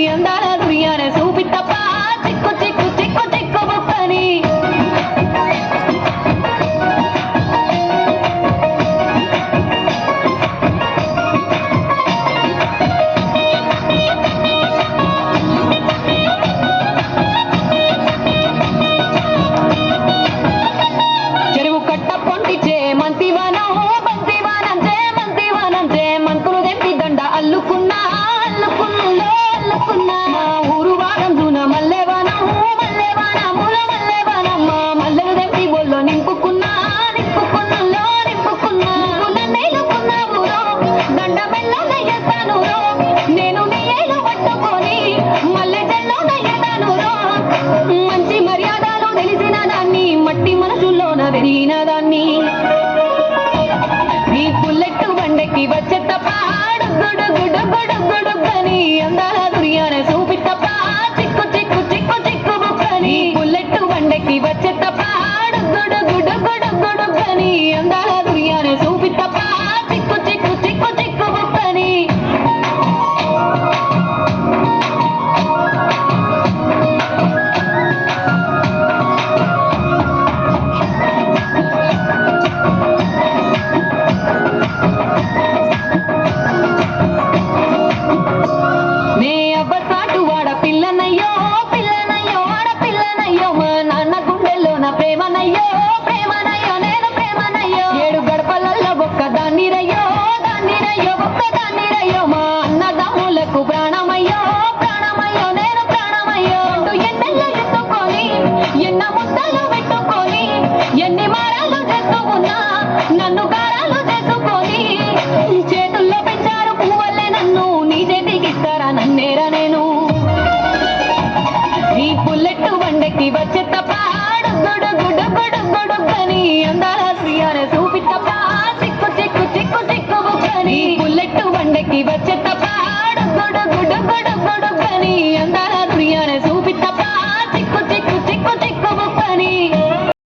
అందాల దుర్యాన చూపిత్తప్ప చిక్కు చిక్కు చిక్కు చిక్కు బుక్కని చెరువు కట్ట పొంటిచే మంతివానం బంతివానం చే మంతివానం చే మంకులు తెంపి దండ అల్లుకున్నా అల్లుకున్నులో అల్లుకున్నా ఊరు వారం దూన మల్లెవానం మల్లెవానముల మల్లెవానమ్మ మల్లెలు తెంపి బొల్లో నింపుకున్నా నింపుకున్నులో నింపుకున్నా నన్నేలుకున్నావురో దండ బెల్లో నయ్యస్తానురో నేను నీ ఏలు పట్టుకొని మల్లె జల్లో నయ్యతానురో మంచి మర్యాదలు తెలిసిన దాన్ని మట్టి మనసులోన పెరిగిన దాన్ని నీ బుల్లెట్టు బండెక్కి వచ్చే తప్ప గుడుగుడుగుడుగుడుగుడుగని అందాల దుర్యాన చూపిత్తప్ప చిక్కు చిక్కు చిక్కు చిక్కు బుక్కని బుల్లెట్టు బండెక్కి వచ్చే తప్ప గుడుగుడుగుడుగుడుగని అందాల దుర్యాన చూపిత్తప్ప చిక్కు చిక్కు చిక్కు చిక్కు బుక్కని నే అబ్బసాటు వాడ పిల్లనయ్యో పిల్లనయ్యో వాడ పిల్లనయ్యో మా నాన్న గుండెల్లో నా ప్రేమనయ్యో ప్రేమనయ్యో నేను ప్రేమనయ్యో ఏడు గడపలల్లో ఒక్క దాన్నిరయ్యో దాన్నిరయ్యో ఒక్క దాన్నిరయ్యో మా అన్నదమ్ములకు ప్రాణమయ్యో ప్రాణమయ్యో నేను ప్రాణమయ్యో అంటూ ఎన్నెల్లో ఎత్తుకొని ఎన్న ముద్దలు పెట్టుకొని ఎన్ని మారాలు చేస్తూ ఉన్నా నన్ను గారాలు చేసుకొని చేతుల్లో పెంచారు పువ్వల్లే నన్ను నీ చేతికి ఇస్తారా నన్నేరా నేను ఈ బుల్లెట్టు బండెక్కి వచ్చే తప్ప గుడుగుడుగుడుగుడుగని